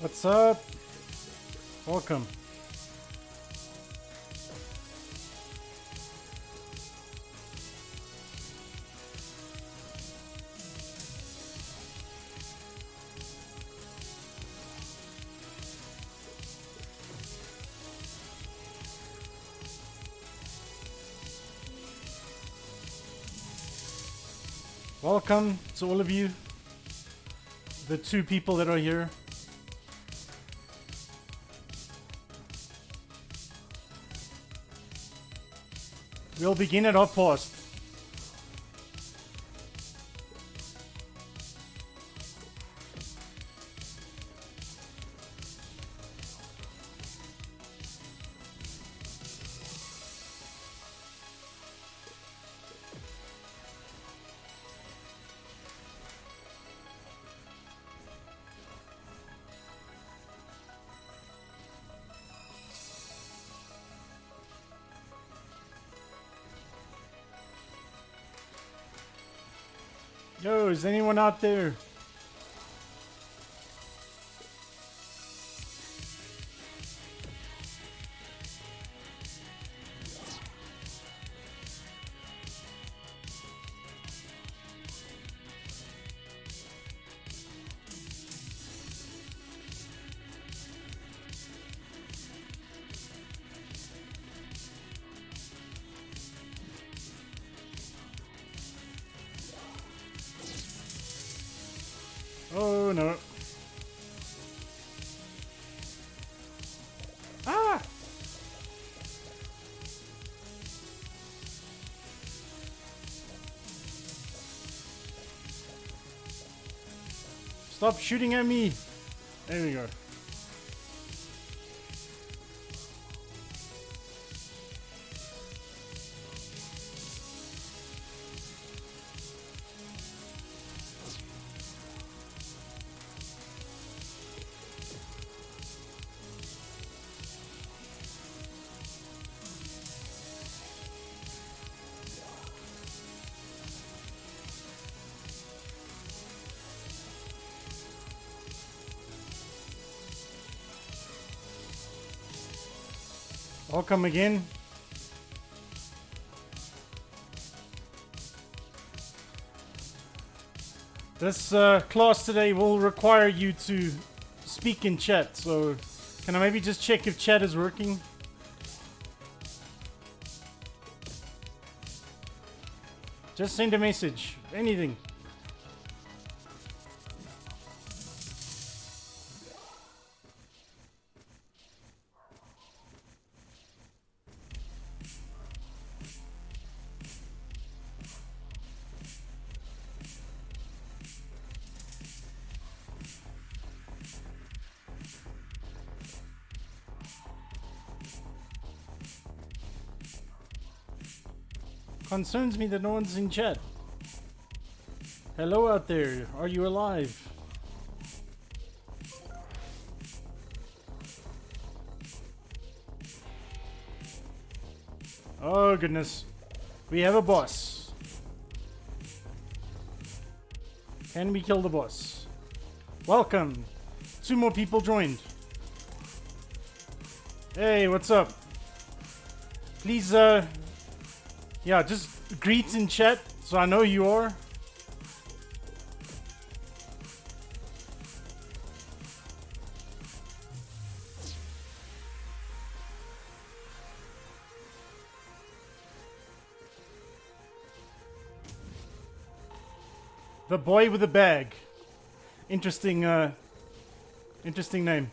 What's up? Welcome. Welcome to all of you, the 2 people that are here. We'll begin at 1:30. Yo, is anyone out there? Oh no. Ah! Stop shooting at me. There we go. Welcome again. This class today will require you to speak in chat, so can I maybe just check if chat is working? Just send a message, anything. Concerns me that no one's in chat. Hello out there, are you alive? Oh goodness, we have a boss. Can we kill the boss? Welcome, 2 more people joined. Hey, what's up? Please, yeah, just greet in chat so I know you are. The boy with the bag. Interesting, interesting name.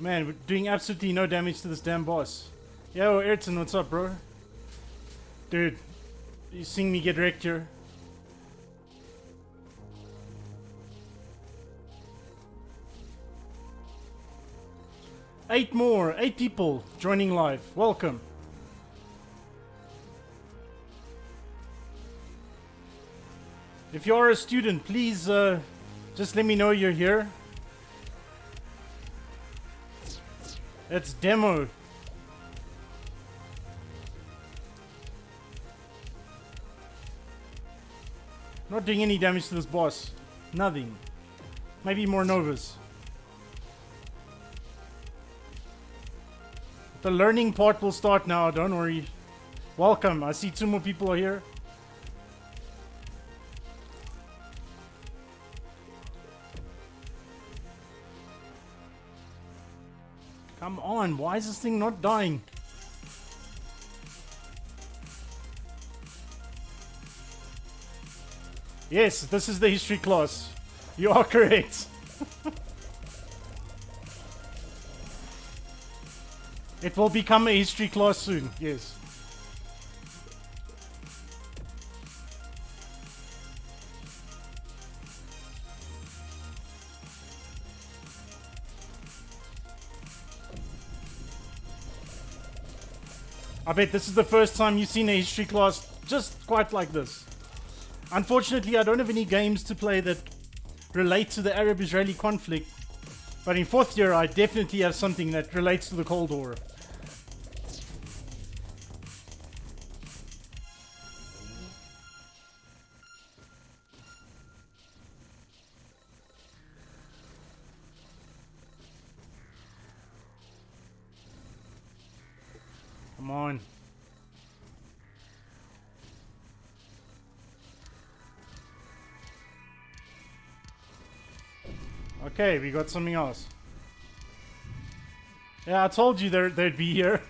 Man, we're doing absolutely no damage to this damn boss. Yo, Ayrton, what's up, bro? Dude, you seeing me get wrecked here? Eight more, 8 people joining live. Welcome. If you are a student, please just let me know you're here. It's demo. Not doing any damage to this boss. Nothing. Maybe more Novas. The learning part will start now, don't worry. Welcome. I see 2 more people are here. Come on, why is this thing not dying? Yes, this is the history class. You are correct. It will become a history class soon, yes. I bet this is the first time you've seen a history class just quite like this. Unfortunately, I don't have any games to play that relate to the Arab-Israeli conflict. But in 4th year, I definitely have something that relates to the Cold War. Come on. Okay, we got something else. Yeah, I told you they'd be here.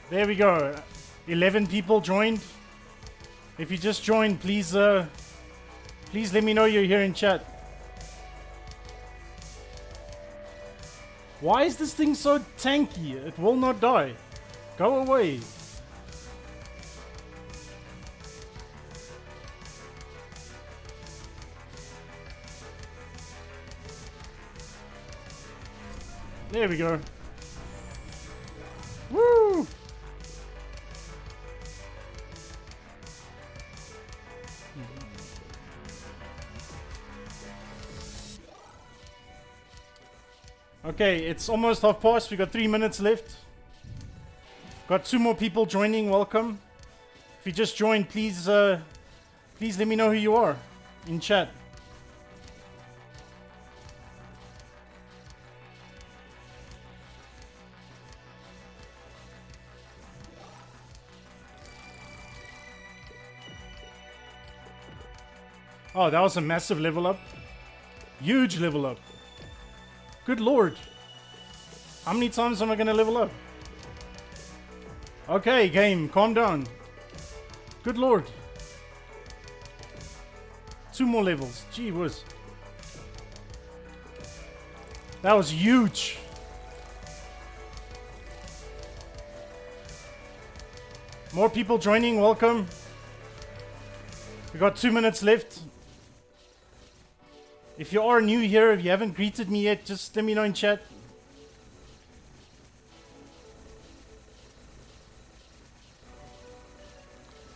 There we go. 11 people joined. If you just joined, please let me know you're here in chat. Why is this thing so tanky? It will not die. Go away. There we go. Woo! Okay, it's almost half past. We got 3 minutes left. Got 2 more people joining. Welcome. If you just joined, please let me know who you are in chat. Oh, that was a massive level up. Huge level up. Good lord. How many times am I going to level up? Okay, game, calm down. Good lord. 2 more levels. Gee whiz. That was huge. More people joining, welcome. We got 2 minutes left. If you are new here, if you haven't greeted me yet, just let me know in chat.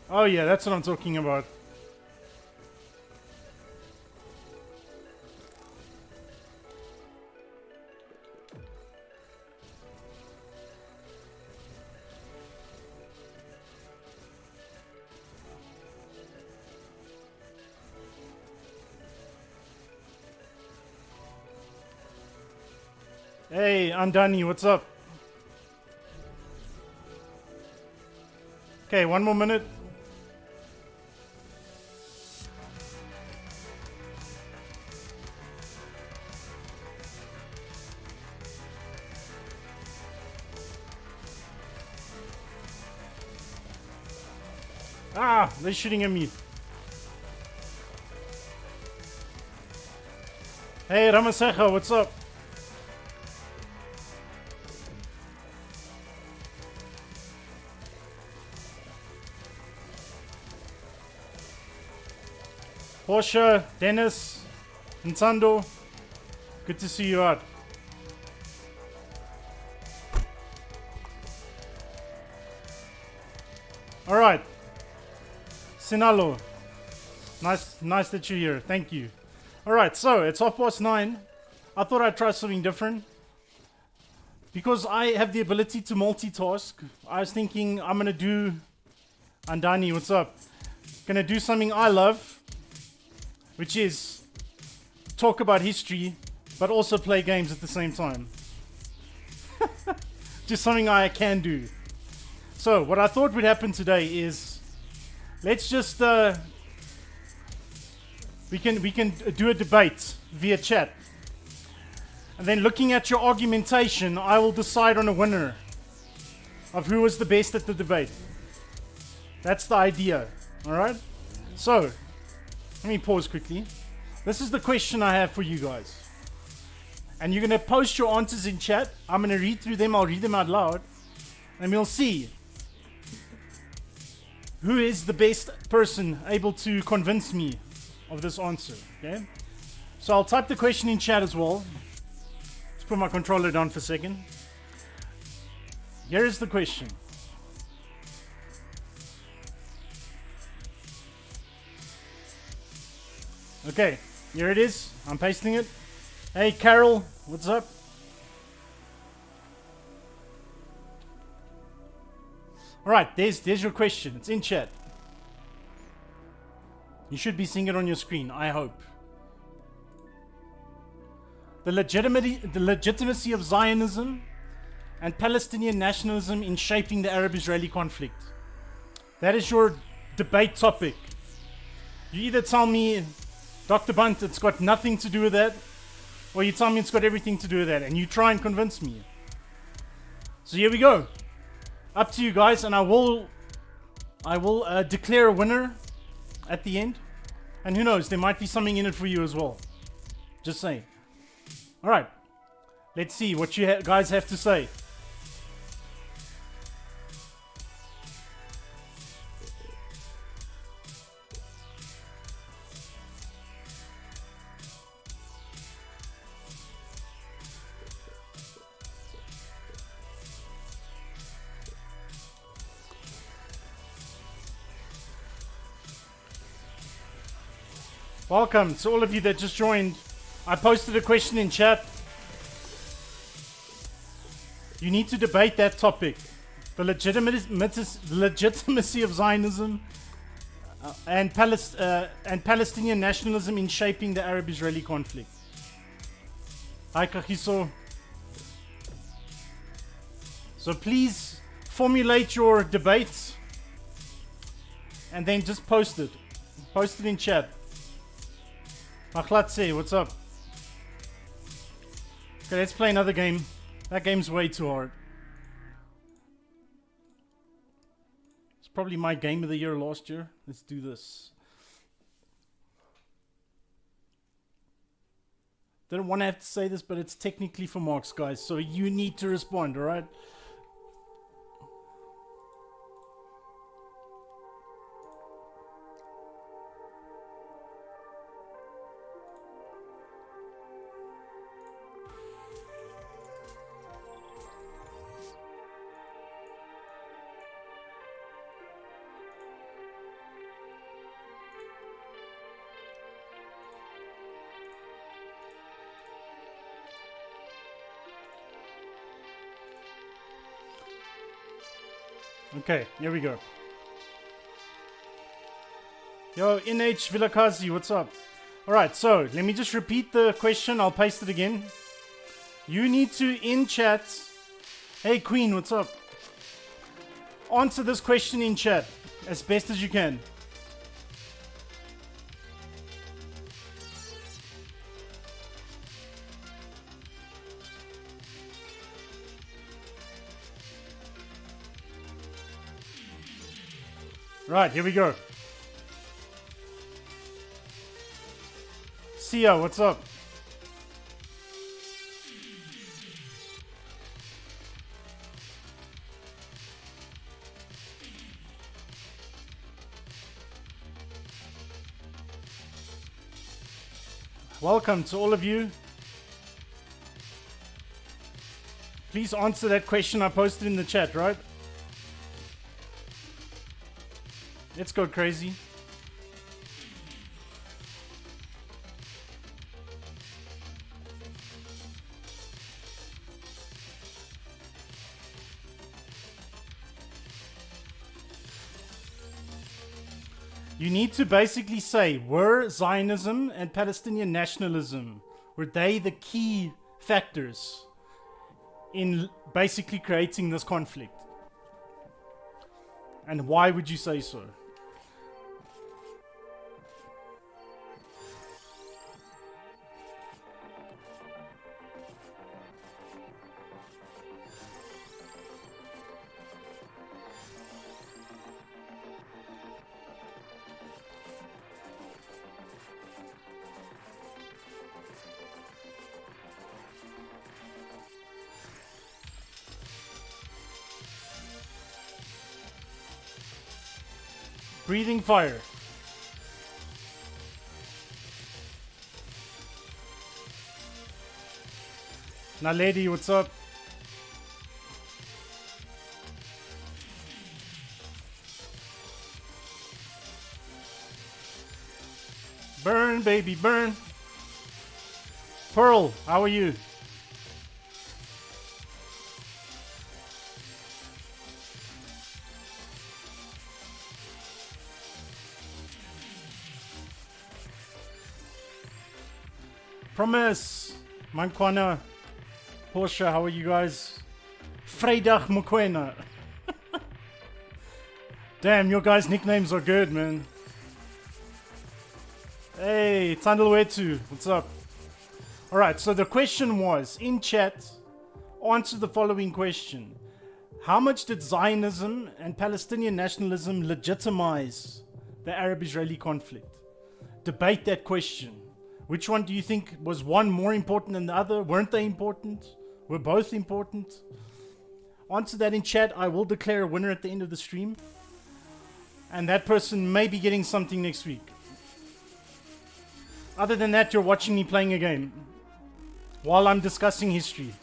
Oh yeah, that's what I'm talking about. Hey, Andani, what's up? Okay, 1 more minute. Ah, they're shooting at me. Hey, Ramasecha, what's up? Porsche, Dennis, Nsando, good to see you out. Alright. Sinalo. Nice that you're here. Thank you. Alright, so it's 9:30. I thought I'd try something different. because I have the ability to multitask, I was thinking I'm gonna do, Andani, what's up? Gonna do something I love, which is talk about history, but also play games at the same time. Just something I can do. So what I thought would happen today is, let's just we can do a debate via chat, and then looking at your argumentation, I will decide on a winner of who was the best at the debate. That's the idea. All right. So let me pause quickly. This is the question I have for you guys. And you're going to post your answers in chat. I'm going to read through them. I'll read them out loud. And we'll see who is the best person able to convince me of this answer. Okay? So I'll type the question in chat as well. Let's put my controller down for a second. Here is the question. Okay, here it is. I'm pasting it. Hey, Carol, what's up? All right, there's your question. It's in chat. You should be seeing it on your screen, I hope. The legitimacy of Zionism and Palestinian nationalism in shaping the Arab-Israeli conflict. That is your debate topic. You either tell me, Dr. Bunt, it's got nothing to do with that, or you tell me it's got everything to do with that, and you try and convince me. So here we go. Up to you guys, and I will declare a winner at the end. And who knows, there might be something in it for you as well. Just saying. All right. Let's see what you guys have to say. Welcome to all of you that just joined. I posted a question in chat. You need to debate that topic. The legitimacy of Zionism and Palestinian nationalism in shaping the Arab-Israeli conflict. Hi, Kagiso. So please formulate your debates and then just post it. Post it in chat. Mahlatse, what's up? Okay, let's play another game. That game's way too hard. It's probably my game of the year last year. Let's do this. Didn't want to have to say this, but it's technically for marks, guys. So you need to respond, alright? Okay, here we go. Yo, NH Villakazi, what's up? Alright, so let me just repeat the question. I'll paste it again. You need to, in chat... Hey, Queen, what's up? Answer this question in chat as best as you can. Right, here we go. Sia, what's up? Welcome to all of you. Please answer that question I posted in the chat, right? Let's go crazy. You need to basically say, were Zionism and Palestinian nationalism, were they the key factors in basically creating this conflict? And why would you say so? Breathing fire. Naledi, what's up? Burn, baby, burn. Pearl, how are you? Promise, Mankwana, Porsche, how are you guys? Vrijdag Mokwena. Damn, your guys' nicknames are good, man. Hey, Tandalwetu, what's up? Alright, so the question was, in chat, answer the following question. How much did Zionism and Palestinian nationalism legitimize the Arab-Israeli conflict? Debate that question. Which one do you think was one more important than the other? Weren't they important? Were both important? Answer that in chat. I will declare a winner at the end of the stream. And that person may be getting something next week. Other than that, you're watching me playing a game while I'm discussing history.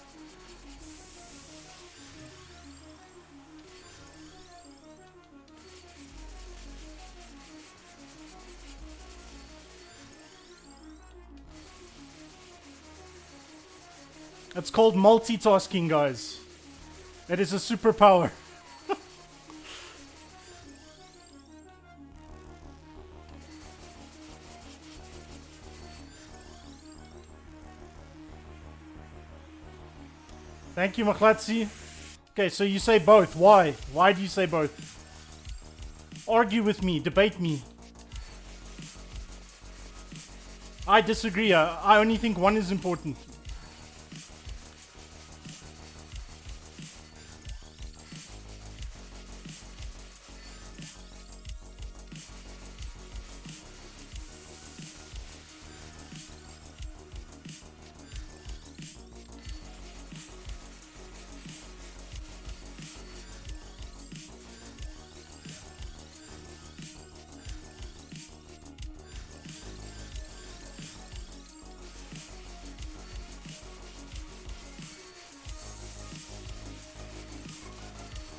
It's called multitasking, guys. It is a superpower. Thank you, Maklatsi. Okay, so you say both. Why? Why do you say both? Argue with me. Debate me. I disagree. I only think one is important.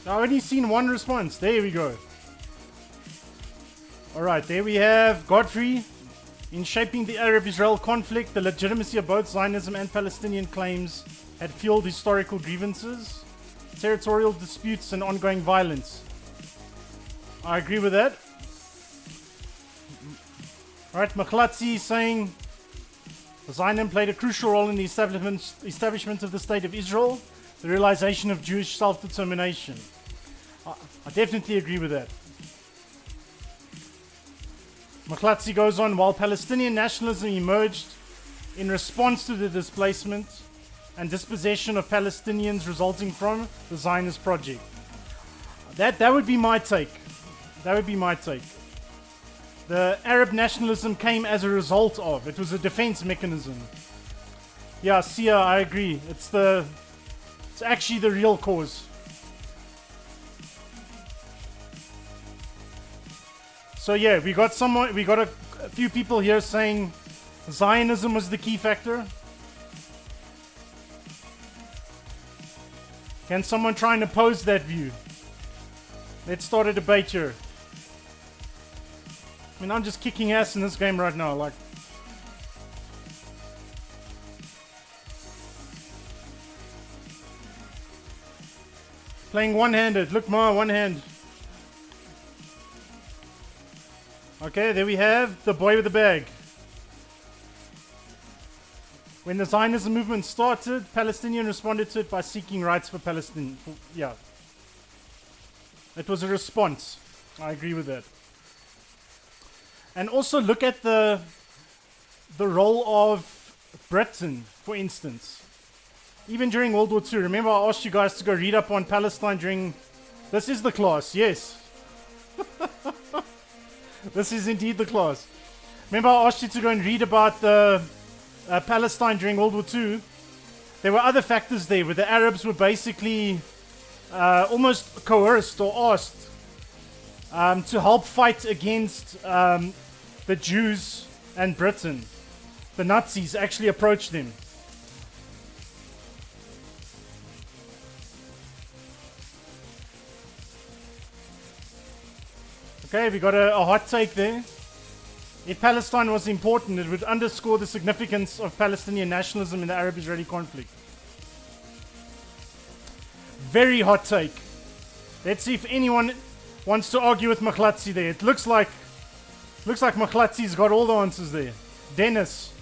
I've only seen one response. There we go. Alright, there we have Godfrey. In shaping the Arab-Israel conflict, the legitimacy of both Zionism and Palestinian claims had fueled historical grievances, territorial disputes, and ongoing violence. I agree with that. Alright, Maklatsi saying Zionism played a crucial role in the establishment of the State of Israel, the realization of Jewish self-determination. I definitely agree with that. Maklatsi goes on, while Palestinian nationalism emerged in response to the displacement and dispossession of Palestinians resulting from the Zionist project. That would be my take. That would be my take. The Arab nationalism came as a result of. It was a defense mechanism. Yeah, Sia, I agree. It's actually the real cause. So yeah, we got a few people here saying Zionism was the key factor. Can someone try and oppose that view? Let's start a debate here. I mean, I'm just kicking ass in this game right now, like. Playing one-handed. Look, Ma, one hand. Okay, there we have the boy with the bag. When the Zionism movement started, Palestinians responded to it by seeking rights for Palestine. Yeah. It was a response. I agree with that. And also look at the role of Britain, for instance. Even during World War II, remember I asked you guys to go read up on Palestine during... This is the class, yes. This is indeed the class. Remember I asked you to go and read about the Palestine during World War II. There were other factors there where the Arabs were basically almost coerced or asked to help fight against the Jews and Britain. The Nazis actually approached them. Okay, we got a hot take there. If Palestine was important, it would underscore the significance of Palestinian nationalism in the Arab-Israeli conflict. Very hot take. Let's see if anyone wants to argue with Machlatzi there. It looks like Machlatzi's got all the answers there. Dennis.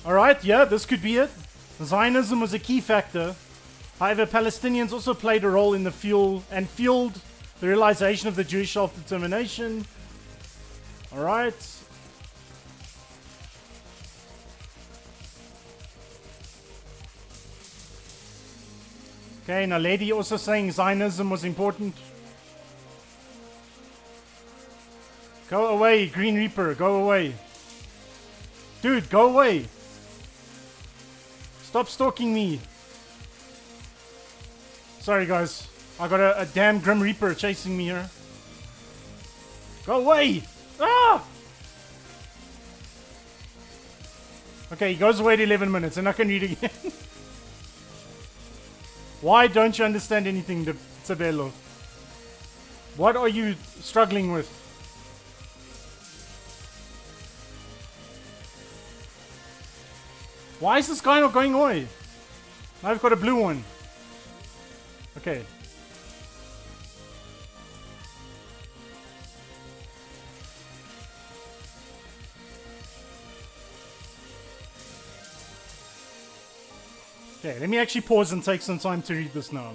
Alright, yeah, this could be it. Zionism was a key factor. However, Palestinians also played a role in the fueled the realization of the Jewish self-determination. Alright. Okay, now lady also saying Zionism was important. Go away, Green Reaper, go away. Dude, go away. Stop stalking me. Sorry guys, I got a damn Grim Reaper chasing me here. Go away! Ah! Okay, he goes away to 11 minutes and I can read again. Why don't you understand anything, Tabello? What are you struggling with? Why is this guy not going away? Now I've got a blue one. Okay. Okay, let me actually pause and take some time to read this now.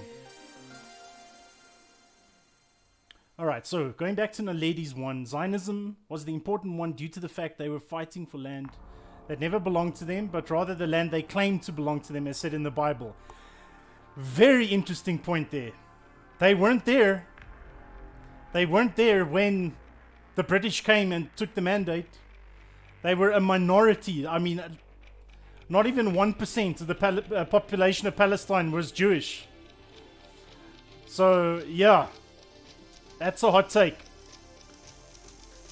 Alright, so going back to Naledi's one, Zionism was the important one due to the fact they were fighting for land that never belonged to them, but rather the land they claimed to belong to them, as said in the Bible. Very interesting point there. They weren't there. They weren't there when the British came and took the mandate. They were a minority. I mean, not even 1% of the population of Palestine was Jewish. So, yeah. That's a hot take.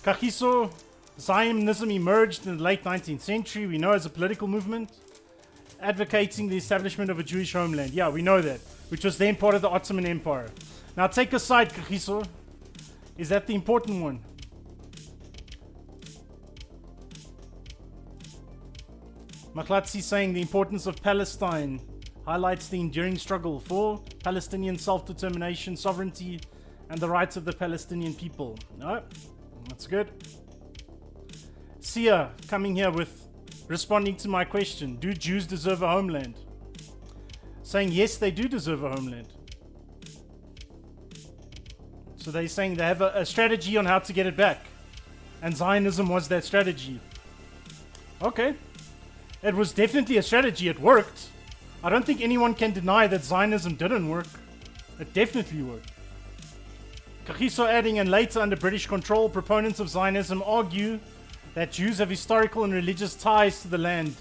Kagiso, Zionism emerged in the late 19th century, we know, as a political movement, advocating the establishment of a Jewish homeland. Yeah, we know that, which was then part of the Ottoman Empire. Now take a side, Kagiso. Is that the important one? Machlatzi saying the importance of Palestine highlights the enduring struggle for Palestinian self-determination, sovereignty, and the rights of the Palestinian people. No, that's good. Sia coming here with responding to my question. Do Jews deserve a homeland? Saying yes, they do deserve a homeland. So they're saying they have a strategy on how to get it back. And Zionism was that strategy. Okay. It was definitely a strategy. It worked. I don't think anyone can deny that Zionism didn't work. It definitely worked. Kagiso adding, and later under British control, proponents of Zionism argue that Jews have historical and religious ties to the land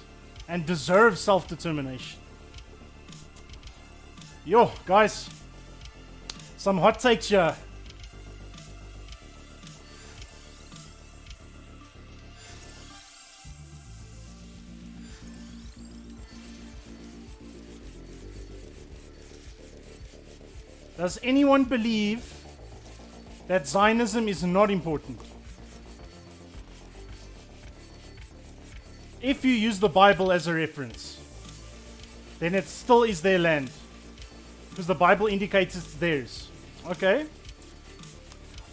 and deserve self-determination. Yo, guys. Some hot takes here. Does anyone believe that Zionism is not important? If you use the Bible as a reference, then it still is their land, because the Bible indicates it's theirs. Okay?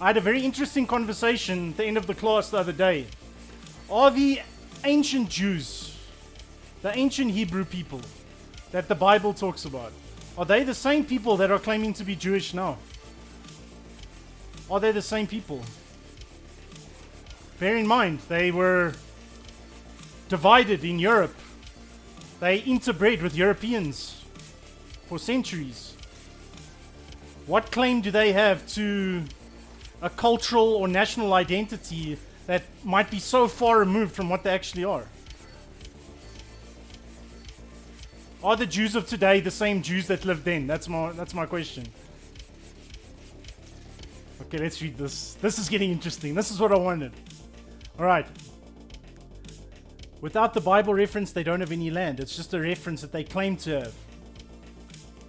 I had a very interesting conversation at the end of the class the other day. Are the ancient Jews, the ancient Hebrew people that the Bible talks about, are they the same people that are claiming to be Jewish now? Are they the same people? Bear in mind, they were divided in Europe. They interbred with Europeans for centuries. What claim do they have to a cultural or national identity that might be so far removed from what they actually are? Are the Jews of today the same Jews that lived then? That's my question. Okay, let's read this. This is getting interesting. This is what I wanted. All right. Without the Bible reference, they don't have any land. It's just a reference that they claim to have,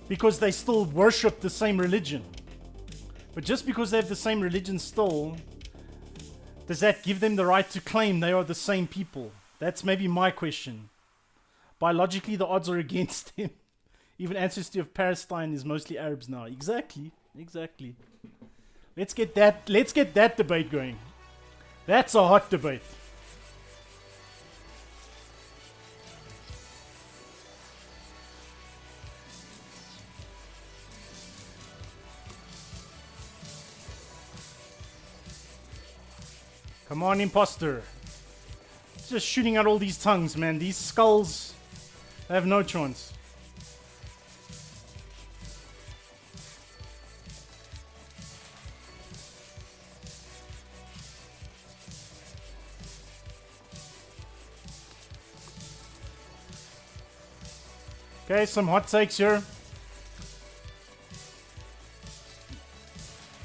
because they still worship the same religion. But just because they have the same religion still, does that give them the right to claim they are the same people? That's maybe my question. Biologically, the odds are against them. Even ancestry of Palestine is mostly Arabs now. Exactly. Let's get that debate going. That's a hot debate. Come on, imposter. Just shooting out all these tongues, man. These skulls, they have no chance. Okay, some hot takes here.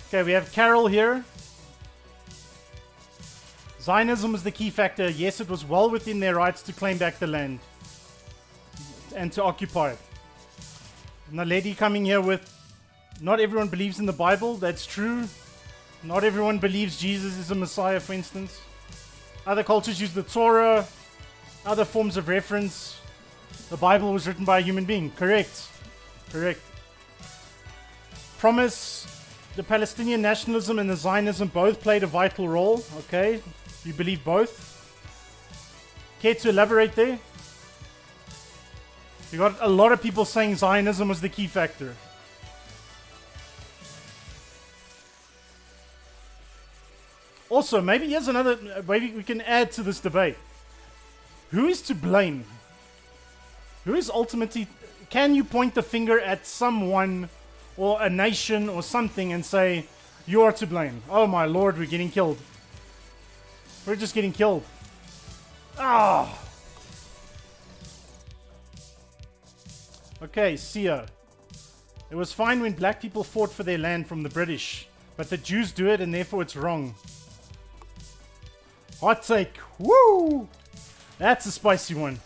Okay, we have Carol here. Zionism is the key factor. Yes, it was well within their rights to claim back the land and to occupy it. Naledi coming here with, not everyone believes in the Bible. That's true. Not everyone believes Jesus is a Messiah, for instance. Other cultures use the Torah, other forms of reference. The Bible was written by a human being. Correct. Promise, the Palestinian nationalism and the Zionism both played a vital role. Okay. You believe both? Care to elaborate there? You got a lot of people saying Zionism was the key factor. Also, maybe here's another, maybe we can add to this debate. Who is to blame? Who is ultimately, can you point the finger at someone or a nation or something and say, you are to blame? Oh my Lord, we're getting killed. We're just getting killed. Ah. Okay, Sia. It was fine when black people fought for their land from the British, but the Jews do it and therefore it's wrong. Hot take. Woo! That's a spicy one.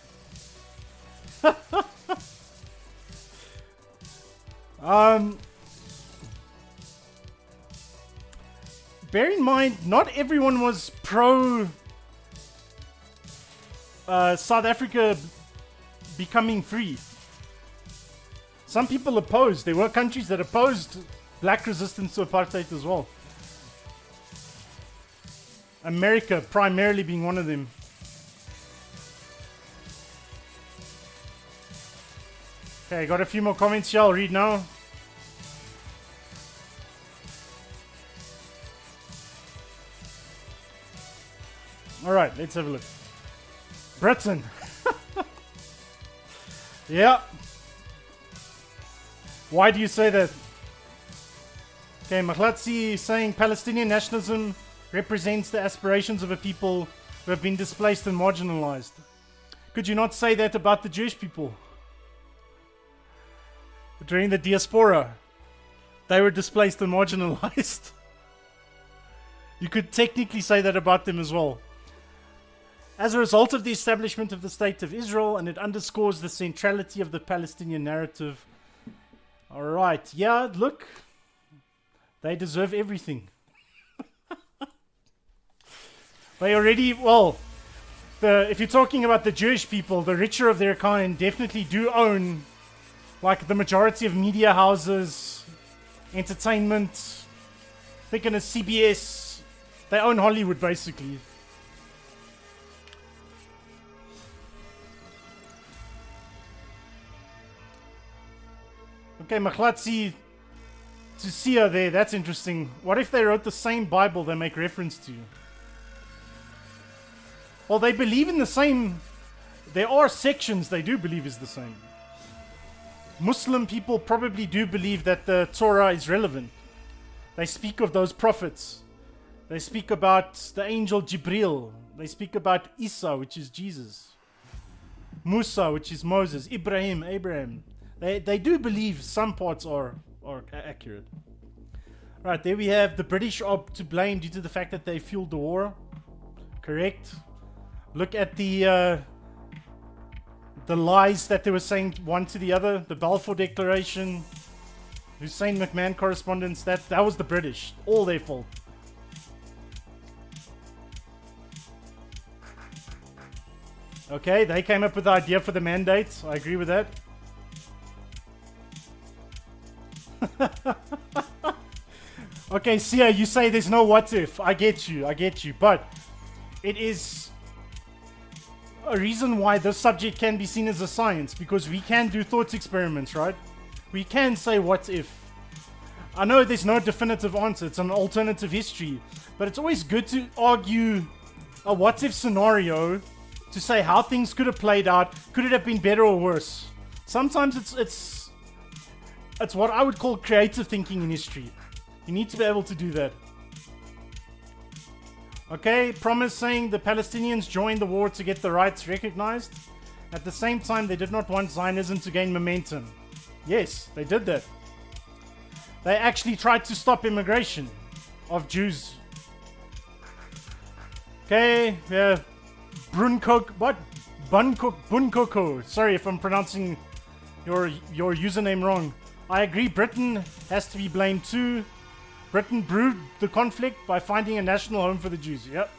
Bear in mind, not everyone was pro South Africa becoming free. Some people opposed. There were countries that opposed black resistance to apartheid as well. America primarily being one of them. Okay, got a few more comments here. I'll read now. Alright, let's have a look. Britain. Yeah. Why do you say that? Okay, Mahlatsi saying Palestinian nationalism represents the aspirations of a people who have been displaced and marginalized. Could you not say that about the Jewish people? During the diaspora, they were displaced and marginalized. You could technically say that about them as well. As a result of the establishment of the State of Israel, and it underscores the centrality of the Palestinian narrative. Alright, yeah, look. They deserve everything. They already, well, if you're talking about the Jewish people, the richer of their kind definitely do own, like, the majority of media houses, entertainment, Thinking of CBS. They own Hollywood, basically. Okay, Machlatzi to Sia there. That's interesting. What if they wrote the same Bible they make reference to? Well, they believe in the same. There are sections they do believe is the same. Muslim people probably do believe that the Torah is relevant. They speak of those prophets. They speak about the angel Jibril. They speak about Isa, which is Jesus. Musa, which is Moses. Abraham. They do believe some parts are accurate. Right, there we have the British are to blame due to the fact that they fueled the war. Correct. Look at the lies that they were saying one to the other. The Balfour Declaration, Hussein McMahon correspondence. That was the British. All their fault. Okay, they came up with the idea for the mandate. I agree with that. Okay, Sia, you say there's no what if. I get you. But it is a reason why this subject can be seen as a science, because we can do thought experiments, right? We can say what if. I know there's no definitive answer. It's an alternative history. But it's always good to argue a what if scenario to say how things could have played out. Could it have been better or worse? Sometimes it's what I would call creative thinking in history. You need to be able to do that. Okay, Promise saying the Palestinians joined the war to get the rights recognized. At the same time, they did not want Zionism to gain momentum. Yes, they did that. They actually tried to stop immigration of Jews. Okay, yeah. Bunkoko. Sorry if I'm pronouncing your username wrong. I agree, Britain has to be blamed too. Britain brewed the conflict by finding a national home for the Jews. Yep.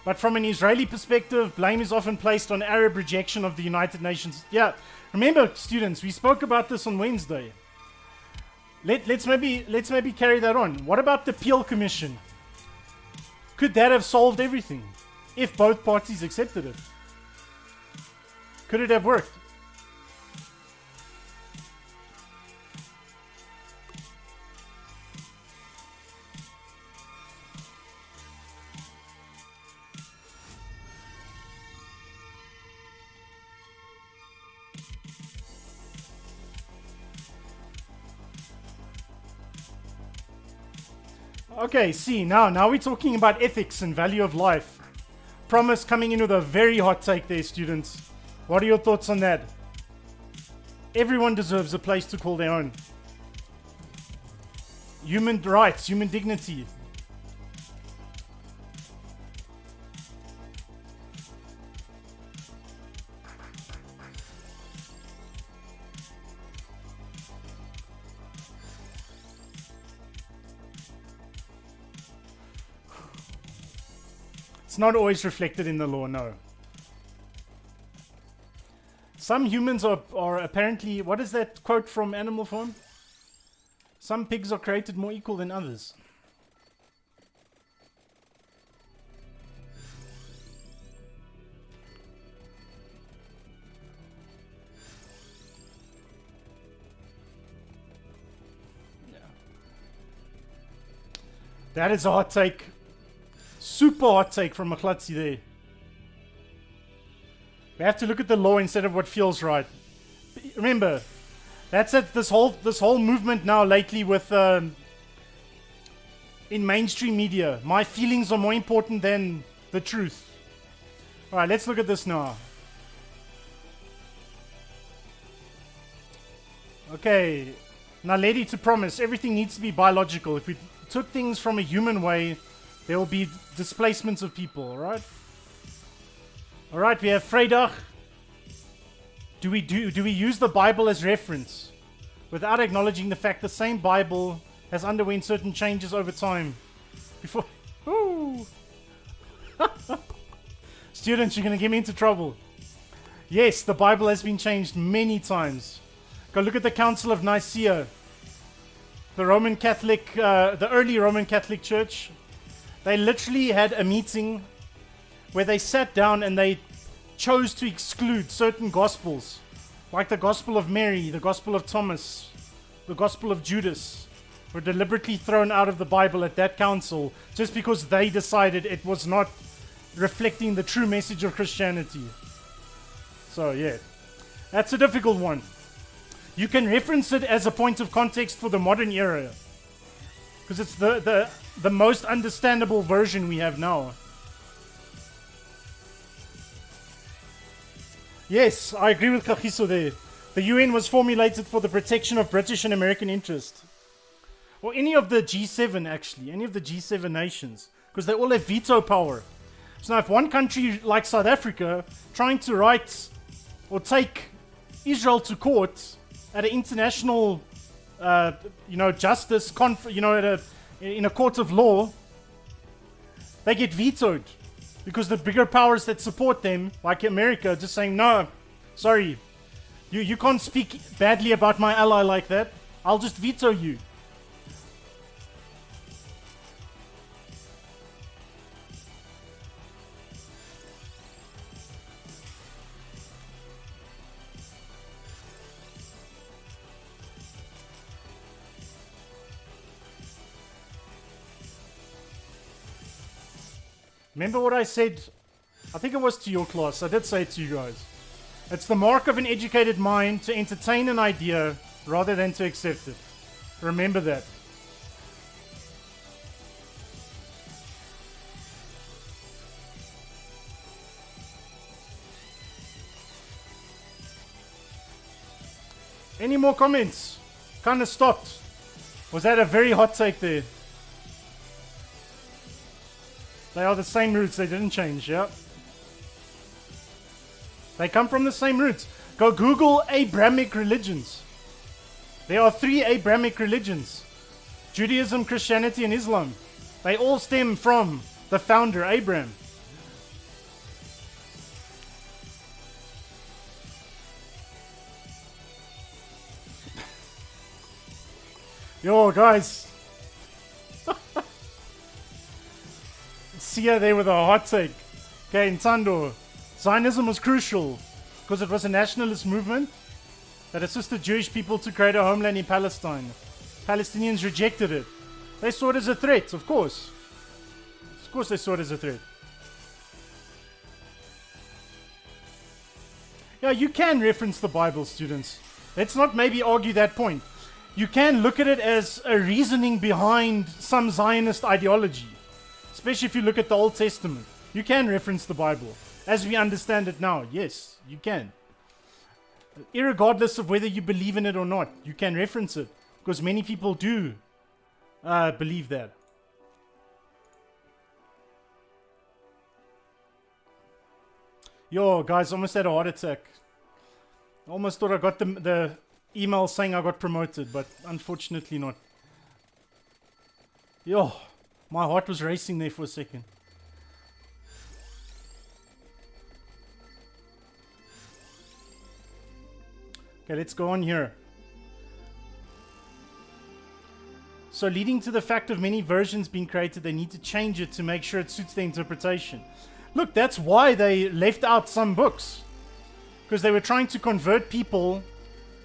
But from an Israeli perspective, blame is often placed on Arab rejection of the United Nations. Yeah. Remember, students, we spoke about this on Wednesday. Let's maybe carry that on. What about the Peel Commission? Could that have solved everything if both parties accepted it? Could it have worked? Okay, see, now we're talking about ethics and value of life. Promise coming in with a very hot take there, students. What are your thoughts on that? Everyone deserves a place to call their own. Human rights, human dignity. It's not always reflected in the law, no. Some humans are apparently... What is that quote from Animal Farm? Some pigs are created more equal than others. Yeah. That is a hot take. Super hot take from Machlatzi there. We have to look at the law instead of what feels right. Remember, that's it. This whole movement now lately with in mainstream media. My feelings are more important than the truth. All right, let's look at this now. Okay, now lady to Promise. Everything needs to be biological. If we took things from a human way, there will be displacements of people, alright? Alright, we have Freydach. Do we use the Bible as reference without acknowledging the fact the same Bible has underwent certain changes over time? Before Students, you're gonna get me into trouble. Yes, the Bible has been changed many times. Go look at the Council of Nicaea. the Roman Catholic, the early Roman Catholic Church, they literally had a meeting where they sat down and they chose to exclude certain gospels, like the Gospel of Mary, the Gospel of Thomas, the Gospel of Judas, were deliberately thrown out of the Bible at that council just because they decided it was not reflecting the true message of Christianity. So yeah, that's a difficult one. You can reference it as a point of context for the modern era, because it's the most understandable version we have now. Yes, I agree with Kagiso there. The UN was formulated for the protection of British and American interest. Or any of the G7 actually, any of the G7 nations, because they all have veto power. So now if one country like South Africa trying to write or take Israel to court at an international, justice, in a court of law, they get vetoed because the bigger powers that support them, like America, just saying, no, sorry, you can't speak badly about my ally like that. I'll just veto you. Remember what I said? I think it was to your class. I did say it to you guys. It's the mark of an educated mind to entertain an idea rather than to accept it. Remember that. Any more comments? Kind of stopped. Was that a very hot take there? They are the same roots, they didn't change, yeah? They come from the same roots. Go Google Abrahamic religions. There are 3 Abrahamic religions: Judaism, Christianity, and Islam. They all stem from the founder, Abraham. Yo, guys. Sia there with a hot take. Okay, Ntando. Zionism was crucial because it was a nationalist movement that assisted Jewish people to create a homeland in Palestine. Palestinians rejected it. They saw it as a threat, of course. Of course they saw it as a threat. Yeah, you can reference the Bible, students. Let's not maybe argue that point. You can look at it as a reasoning behind some Zionist ideology. Especially if you look at the Old Testament. You can reference the Bible. As we understand it now, yes, you can. Irregardless of whether you believe in it or not, you can reference it. Because many people do believe that. Yo, guys, almost had a heart attack. Almost thought I got the email saying I got promoted, but unfortunately not. Yo, my heart was racing there for a second. Okay, let's go on here. So leading to the fact of many versions being created, they need to change it to make sure it suits their interpretation. Look, that's why they left out some books. Because they were trying to convert people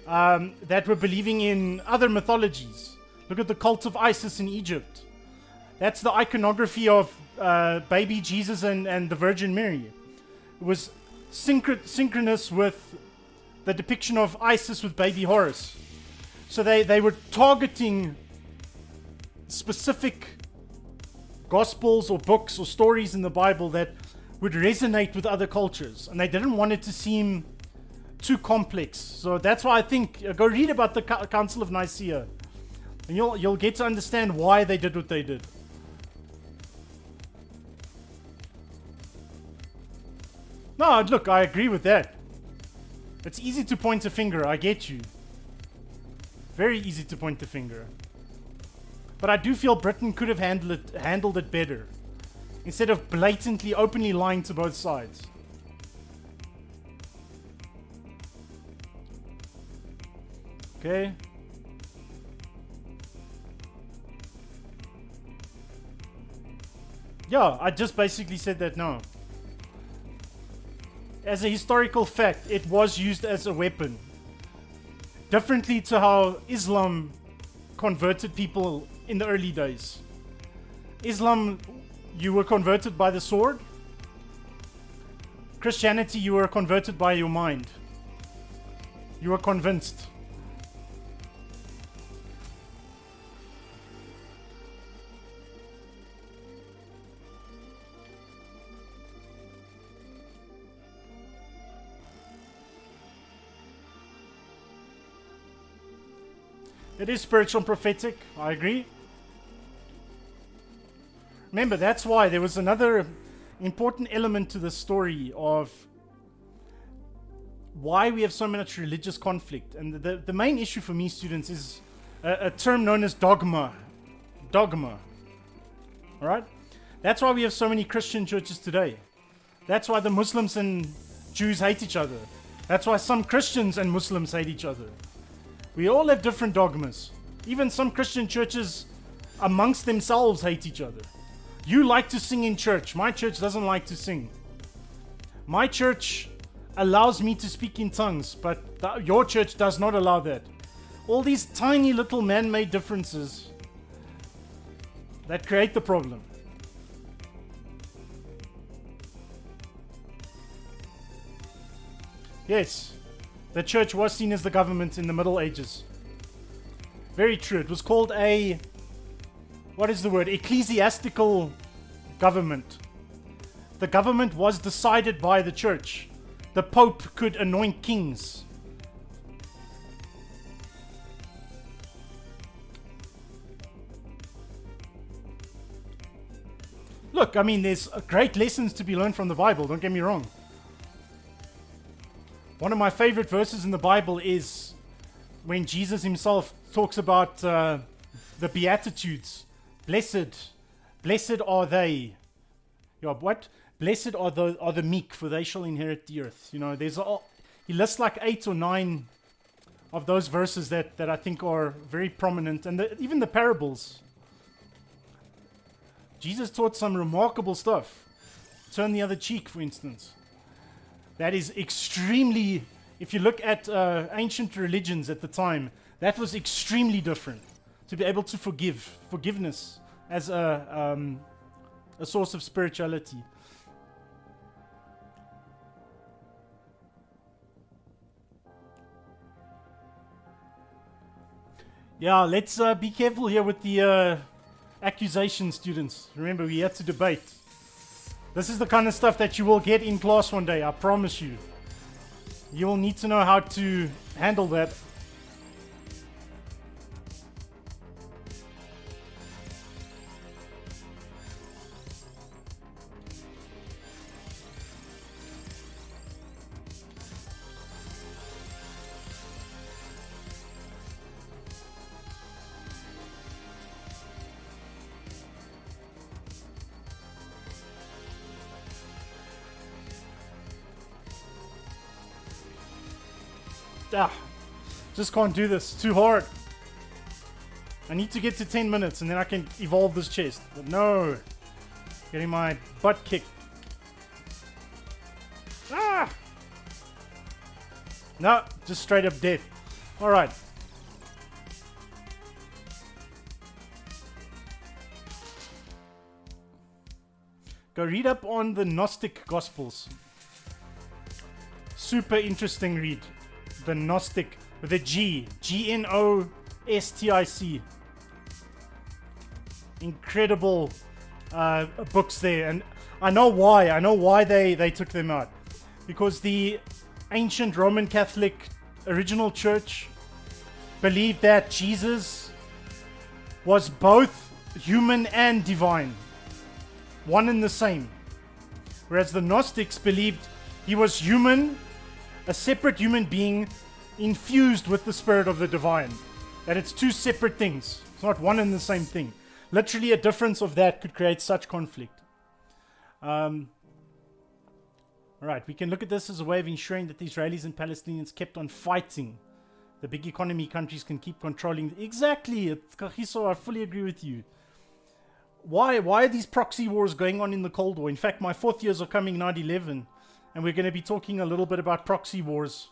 that were believing in other mythologies. Look at the cult of Isis in Egypt. That's the iconography of baby Jesus and the Virgin Mary. It was synchronous with the depiction of Isis with baby Horus. So they were targeting specific gospels or books or stories in the Bible that would resonate with other cultures. And they didn't want it to seem too complex. So that's why I think, go read about the Council of Nicaea. And you'll get to understand why they did what they did. No, look, I agree with that. It's easy to point a finger, I get you. Very easy to point the finger. But I do feel Britain could have handled it better. Instead of blatantly, openly lying to both sides. Okay. Yeah, I just basically said that no. As a historical fact, it was used as a weapon. Differently to how Islam converted people in the early days. Islam, you were converted by the sword. Christianity, you were converted by your mind. You were convinced. It is spiritual and prophetic, I agree. Remember, that's why there was another important element to the story of why we have so much religious conflict. And the main issue for me, students, is a term known as dogma. Dogma. Alright? That's why we have so many Christian churches today. That's why the Muslims and Jews hate each other. That's why some Christians and Muslims hate each other. We all have different dogmas. Even some Christian churches amongst themselves hate each other. You like to sing in church. My church doesn't like to sing. My church allows me to speak in tongues, but your church does not allow that. All these tiny little man-made differences that create the problem. Yes, the church was seen as the government in the Middle Ages. Very true. It was called a, what is the word? Ecclesiastical government. The government was decided by the church. The Pope could anoint kings. Look, I mean, there's great lessons to be learned from the Bible, don't get me wrong. One of my favorite verses in the Bible is when Jesus himself talks about the Beatitudes. Blessed are they. Yeah, what? Blessed are the meek, for they shall inherit the earth. You know, he lists like 8 or 9 of those verses that I think are very prominent, and even the parables. Jesus taught some remarkable stuff. Turn the other cheek, for instance. That is extremely, if you look at ancient religions at the time, that was extremely different. To be able to forgiveness as a source of spirituality. Yeah, let's be careful here with the accusations, students. Remember, we had to debate. This is the kind of stuff that you will get in class one day, I promise you. You will need to know how to handle that. Just can't do this. Too hard. I need to get to 10 minutes and then I can evolve this chest. But no. Getting my butt kicked. No, just straight up death. Alright. Go read up on the Gnostic Gospels. Super interesting read. The Gnostic with a G. Gnostic. Incredible books there. And I know why. I know why they took them out. Because the ancient Roman Catholic original church believed that Jesus was both human and divine. One and the same. Whereas the Gnostics believed he was human, a separate human being infused with the spirit of the divine. That it's two separate things. It's not one and the same thing. Literally a difference of that could create such conflict. Alright, we can look at this as a way of ensuring that the Israelis and Palestinians kept on fighting. The big economy countries can keep controlling. Exactly, Kagiso, I fully agree with you. why are these proxy wars going on in the Cold War? In fact, my 4th years are coming 9/11, and we're going to be talking a little bit about proxy wars.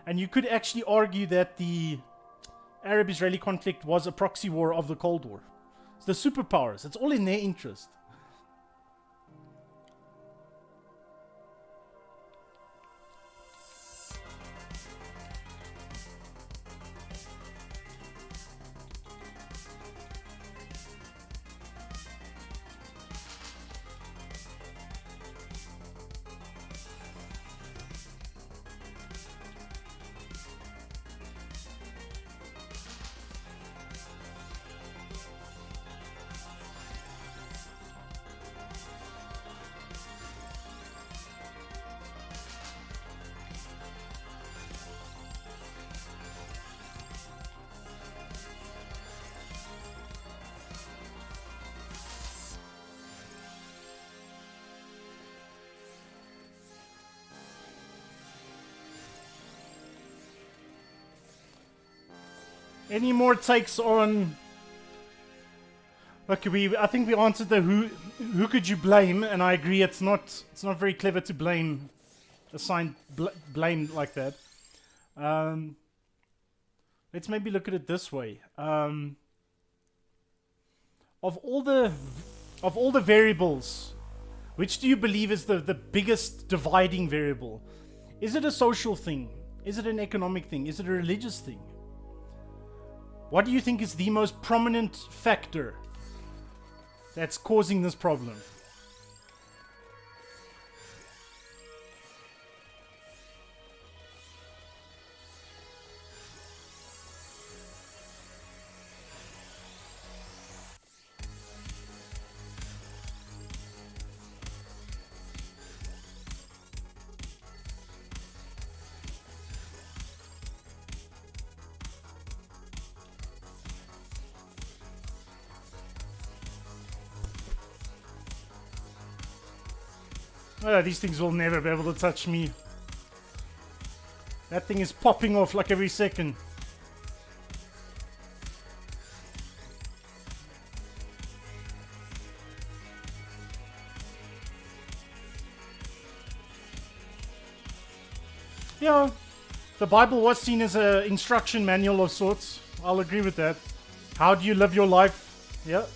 And you could actually argue that the Arab-Israeli conflict was a proxy war of the Cold War. It's the superpowers. It's all in their interest. Any more takes on? Okay, I think we answered the who could you blame, and I agree it's not very clever to assign blame like that. Let's maybe look at it this way. Of all the variables, which do you believe is the biggest dividing variable? Is it a social thing? Is it an economic thing? Is it a religious thing? What do you think is the most prominent factor that's causing this problem? Oh, these things will never be able to touch me. That thing is popping off like every second. Yeah, the Bible was seen as an instruction manual of sorts. I'll agree with that. How do you live your life? Yeah.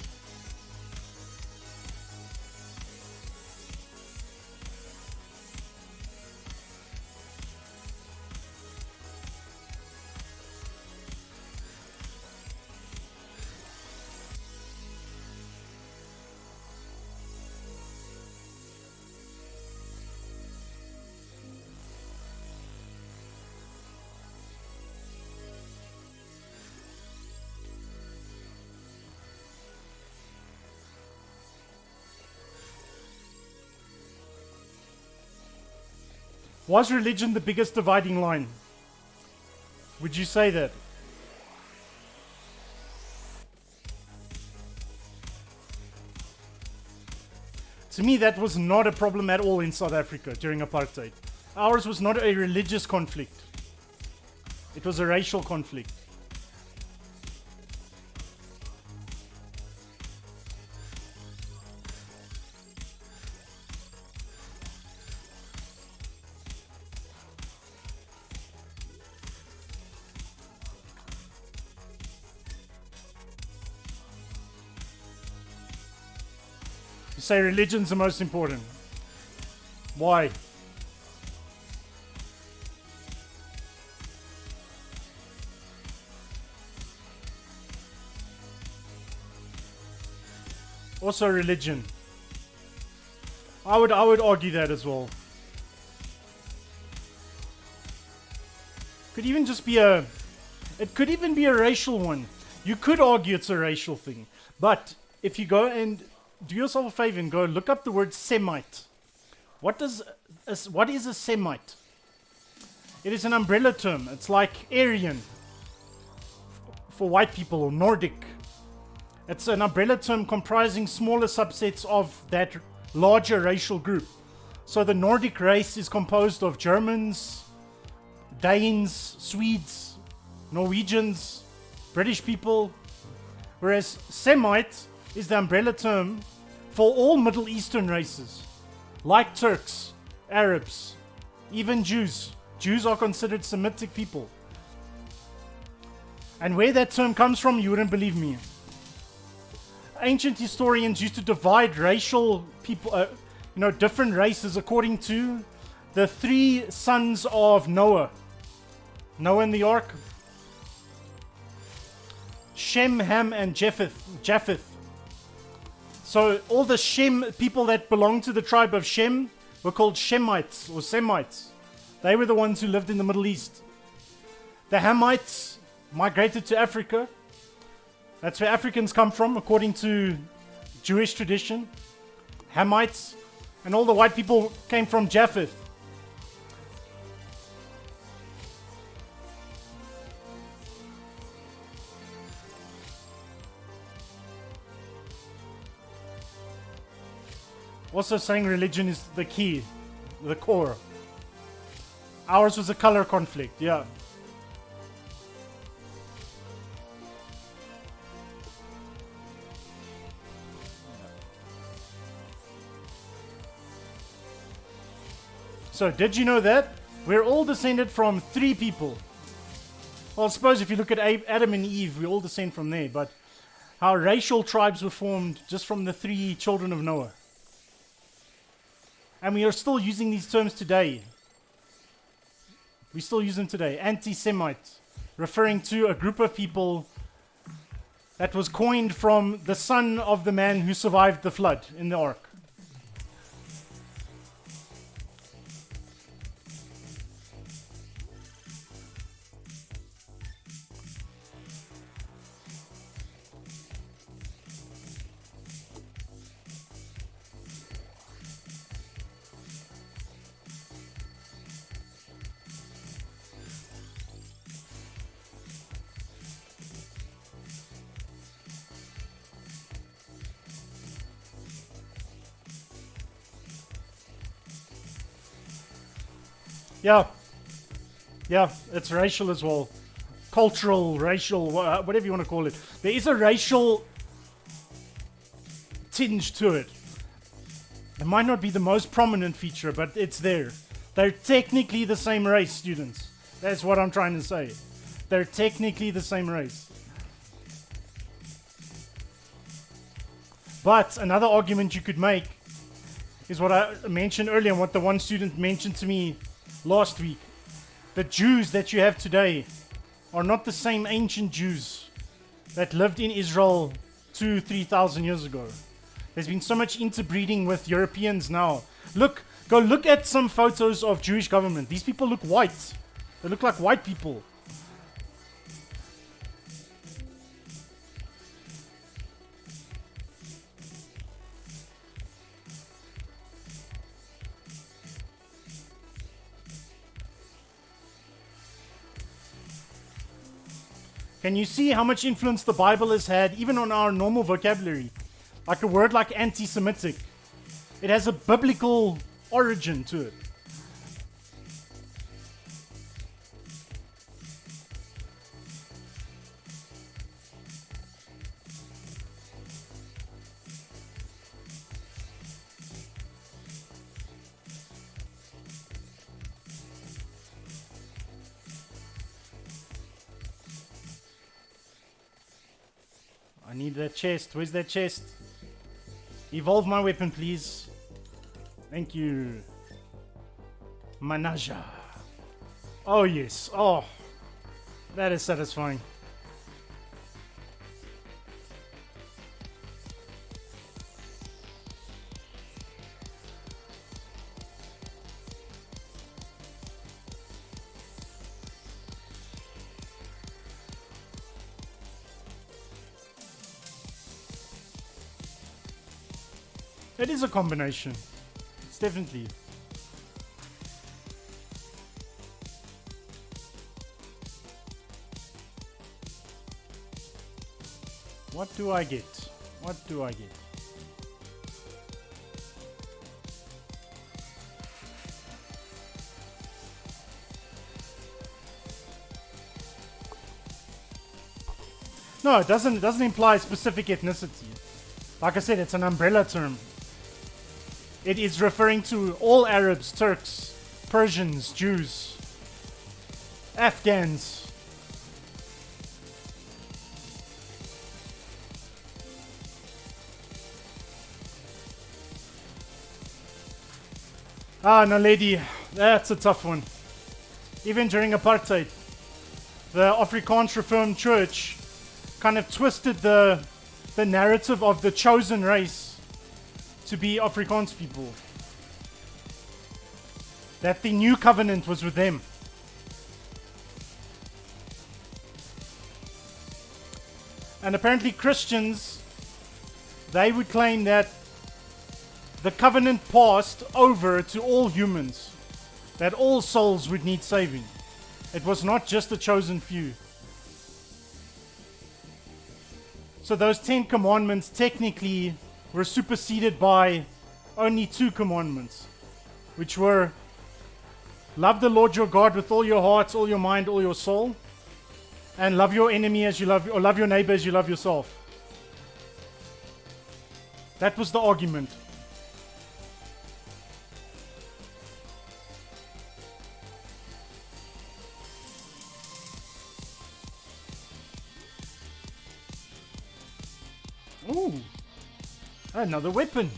Was religion the biggest dividing line? Would you say that? To me, that was not a problem at all in South Africa during apartheid. Ours was not a religious conflict. It was a racial conflict. Say religion's the most important. Why? Also religion. I would argue that as well. Could even just be it could even be a racial one. You could argue it's a racial thing. But if you go and do yourself a favor and go look up the word Semite. What is a Semite? It is an umbrella term. It's like Aryan for white people, or Nordic. It's an umbrella term comprising smaller subsets of that larger racial group. So the Nordic race is composed of Germans, Danes, Swedes, Norwegians, British people, whereas Semite is the umbrella term for all Middle Eastern races, like Turks, Arabs, even Jews. Jews are considered Semitic people. And where that term comes from, you wouldn't believe me. Ancient historians used to divide racial people, different races according to the three sons of Noah. Noah in the ark. Shem, Ham, and Japheth. So all the Shem people that belonged to the tribe of Shem were called Shemites or Semites. They were the ones who lived in the Middle East. The Hamites migrated to Africa. That's where Africans come from, according to Jewish tradition. Hamites. And all the white people came from Japheth. Also saying religion is the key, the core. Ours was a color conflict, yeah. So, did you know that? We're all descended from three people. Well, I suppose if you look at Adam and Eve, we all descend from there, but how racial tribes were formed just from the three children of Noah. And we are still using these terms today. We still use them today. Anti-Semite, referring to a group of people that was coined from the son of the man who survived the flood in the ark. Yeah, it's racial as well. Cultural, racial, whatever you want to call it. There is a racial tinge to it. It might not be the most prominent feature, but it's there. They're technically the same race, students. That's what I'm trying to say. They're technically the same race. But another argument you could make is what I mentioned earlier and what the one student mentioned to me last week. The Jews that you have today are not the same ancient Jews that lived in Israel 2,000-3,000 years ago. There's been so much interbreeding with Europeans now. Go look at some photos of Jewish government. These people look white. They look like white people. Can you see how much influence the Bible has had, even on our normal vocabulary? Like a word like anti-Semitic. It has a biblical origin to it. I need that chest. Where's that chest? Evolve my weapon, please. Thank you. Manaja. Oh, yes. Oh, that is satisfying. It is a combination. It's definitely. What do I get? What do I get? No, it doesn't imply specific ethnicity. Like I said, it's an umbrella term. It is referring to all Arabs, Turks, Persians, Jews, Afghans. Ah, no, lady, that's a tough one. Even during apartheid, the Afrikaans Reformed Church kind of twisted the narrative of the chosen race to be Afrikaans people. That the new covenant was with them. And apparently Christians, they would claim that the covenant passed over to all humans, that all souls would need saving. It was not just the chosen few. So those 10 commandments technically were superseded by only 2 commandments, which were love the Lord your God with all your heart, all your mind, all your soul, and love your enemy as you love, or love your neighbor as you love yourself. That was the argument. Ooh, another weapon.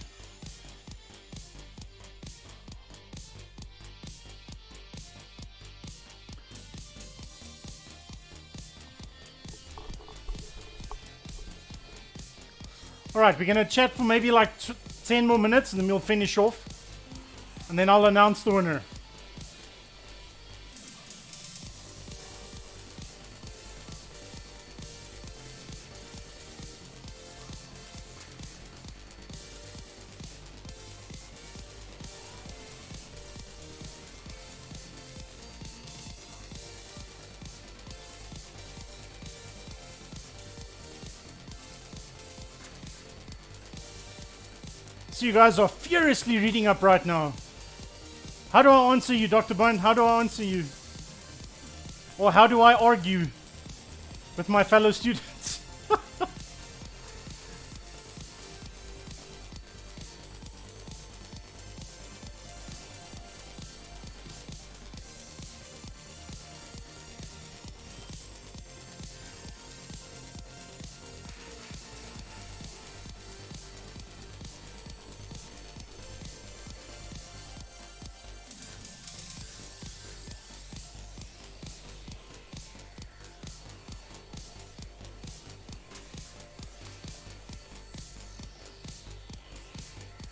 Alright, we're going to chat for maybe like 10 more minutes and then we'll finish off. And then I'll announce the winner. So you guys are furiously reading up right now. How do I answer you, Dr. Bond? How do I answer you? Or how do I argue with my fellow students?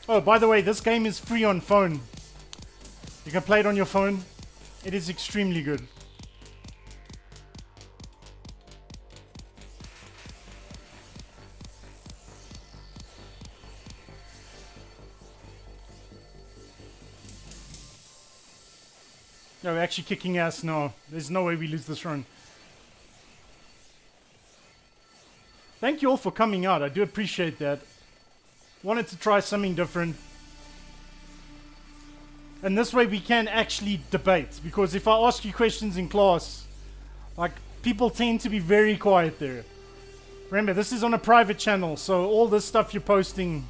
Oh, by the way, this game is free on phone. You can play it on your phone. It is extremely good. No, we're actually kicking ass now. There's no way we lose this run. Thank you all for coming out. I do appreciate that. Wanted to try something different. And this way we can actually debate. Because if I ask you questions in class, like, people tend to be very quiet there. Remember, this is on a private channel, so all this stuff you're posting,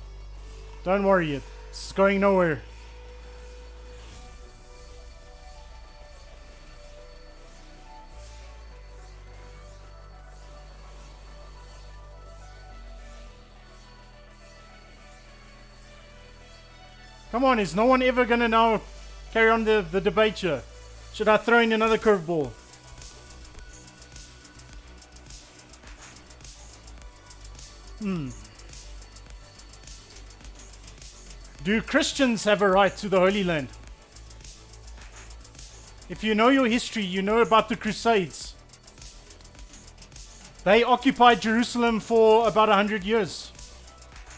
don't worry, it's going nowhere. Come on, is no one ever gonna now carry on the debate here? Should I throw in another curveball? Do Christians have a right to the Holy Land? If you know your history, you know about the Crusades. They occupied Jerusalem for about 100 years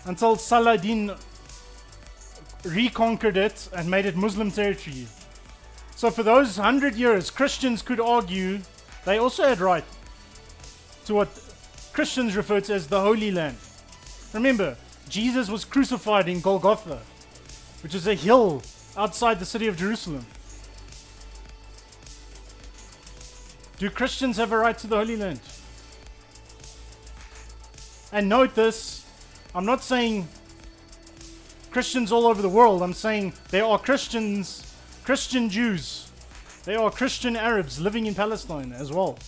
until Saladin reconquered it and made it Muslim territory. So for those 100 years, Christians could argue they also had right to what Christians refer to as the Holy Land. Remember, Jesus was crucified in Golgotha, which is a hill outside the city of Jerusalem. Do Christians have a right to the Holy Land? And note this, I'm not saying Christians all over the world. I'm saying there are Christians, Christian Jews. There are Christian Arabs living in Palestine as well.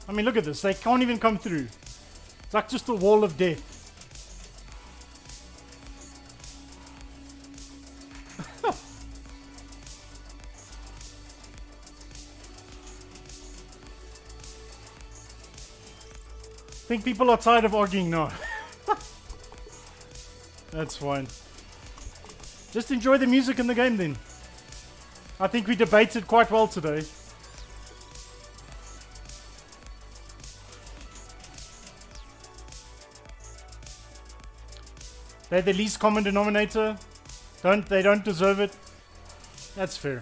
I mean, look at this. They can't even come through. It's like just a wall of death. Think people are tired of arguing now. That's fine. Just enjoy the music in the game then. I think we debated quite well today. They're the least common denominator. They don't deserve it. That's fair.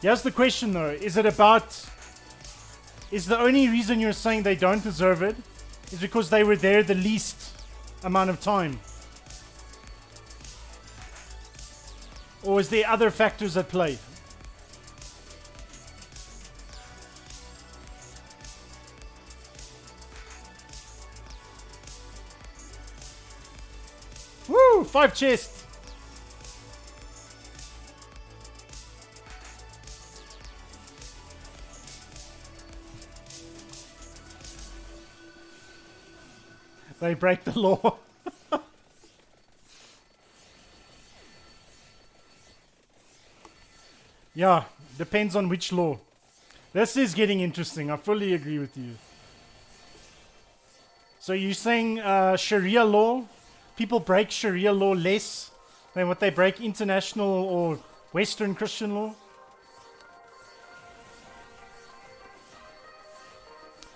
Here's the question though. Is the only reason you're saying they don't deserve it is because they were there the least amount of time? Or is there other factors at play? Woo! 5 chests! They break the law. Yeah, depends on which law. This is getting interesting. I fully agree with you. So you're saying Sharia law? People break Sharia law less than what they break international or Western Christian law?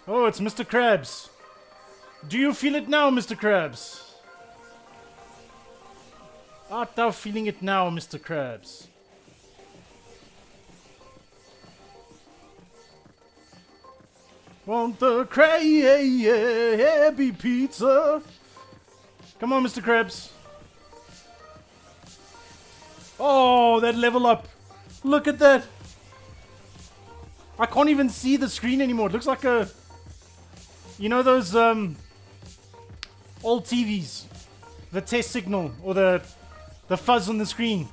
Oh, it's Mr. Krabs. Do you feel it now, Mr. Krabs? Art thou feeling it now, Mr. Krabs? Want the Krabby pizza? Come on, Mr. Krabs. Oh, that level up. Look at that. I can't even see the screen anymore. It looks like a... You know those old TVs? The test signal or the fuzz on the screen.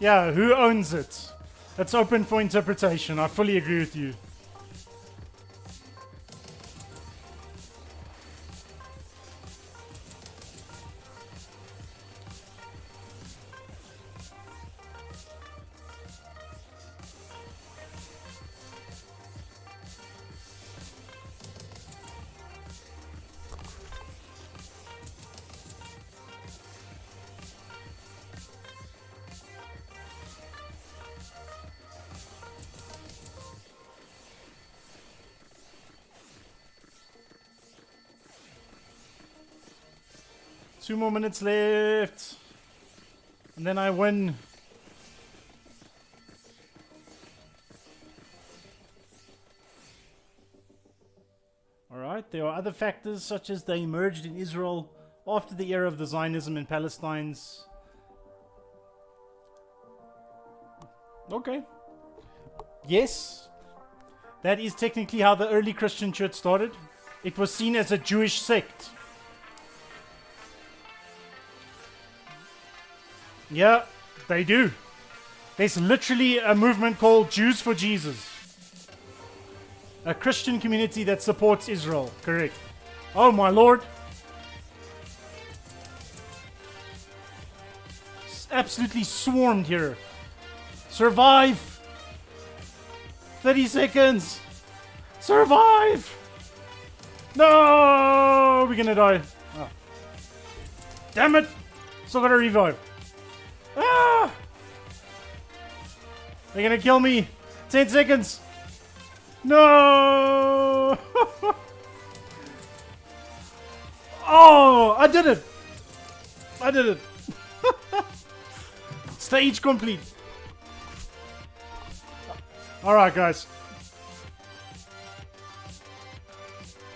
Yeah, who owns it? It's open for interpretation. I fully agree with you. Two more minutes left. And then I win. Alright, there are other factors such as they emerged in Israel after the era of the Zionism in Palestine's. Okay. Yes. That is technically how the early Christian church started. It was seen as a Jewish sect. Yeah, they do. There's literally a movement called Jews for Jesus. A Christian community that supports Israel. Correct. Oh my lord. Absolutely swarmed here. Survive. 30 seconds. Survive. No, we're gonna die. Oh. Damn it. Still gotta revive. Ah! They're gonna kill me. 10 seconds. No. Oh, I did it. I did it. Stage complete. Alright, guys.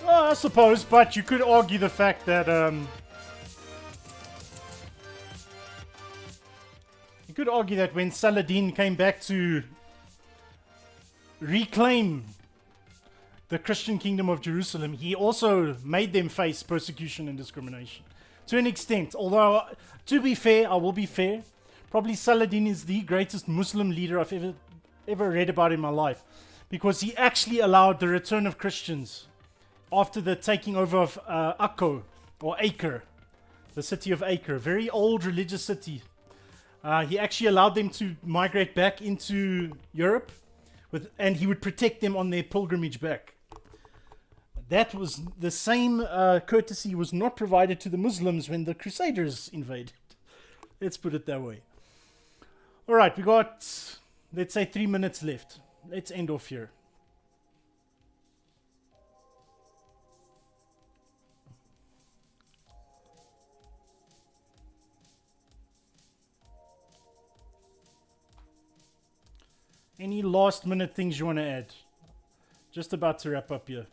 Well, I suppose, but you could argue the fact that, you could argue that when Saladin came back to reclaim the Christian kingdom of Jerusalem, he also made them face persecution and discrimination. To an extent, although, to be fair, I will be fair, probably Saladin is the greatest Muslim leader I've ever read about in my life, because he actually allowed the return of Christians after the taking over of Akko, or Acre, the city of Acre, very old religious city. He actually allowed them to migrate back into Europe, and he would protect them on their pilgrimage back. That was the same courtesy was not provided to the Muslims when the Crusaders invaded. Let's put it that way. All right, we got, let's say, 3 minutes left. Let's end off here. Any last minute things you want to add? Just about to wrap up here.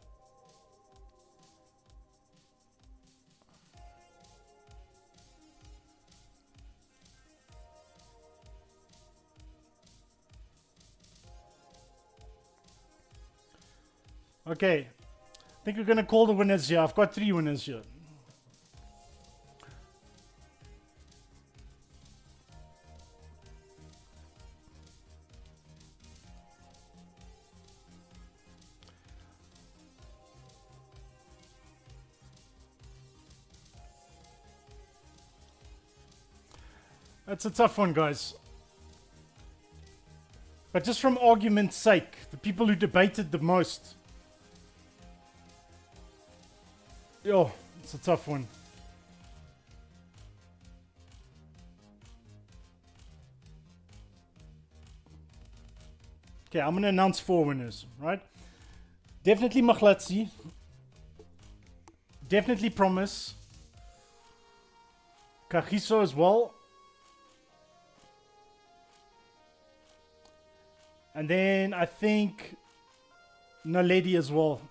Okay, I think we're going to call the winners here. I've got 3 winners here. That's a tough one, guys. But just from argument's sake, the people who debated the most. Yo, it's a tough one. Okay, I'm going to announce 4 winners, right? Definitely Mahlatsi. Definitely Promise. Kagiso as well. And then I think Naledi as well.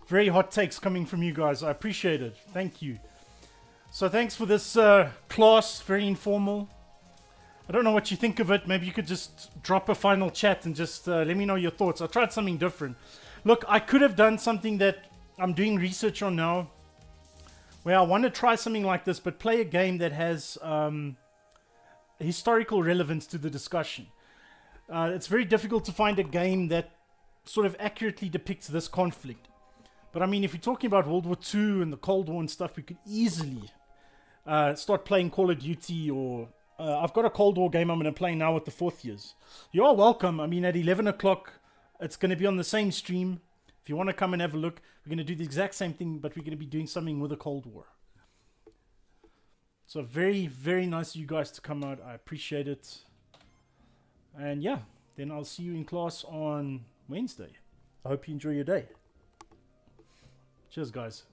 Very hot takes coming from you guys. I appreciate it. Thank you. So thanks for this class. Very informal. I don't know what you think of it. Maybe you could just drop a final chat and just let me know your thoughts. I tried something different. Look, I could have done something that I'm doing research on now, where I want to try something like this, but play a game that has historical relevance to the discussion. It's very difficult to find a game that sort of accurately depicts this conflict. But I mean, if you're talking about World War II and the Cold War and stuff, we could easily start playing Call of Duty, or I've got a Cold War game I'm going to play now with the 4th years. You are welcome. I mean, at 11 o'clock, it's going to be on the same stream. If you want to come and have a look, we're going to do the exact same thing, but we're going to be doing something with the Cold War. So very, very nice of you guys to come out. I appreciate it. And yeah, then I'll see you in class on Wednesday. I hope you enjoy your day. Cheers, guys.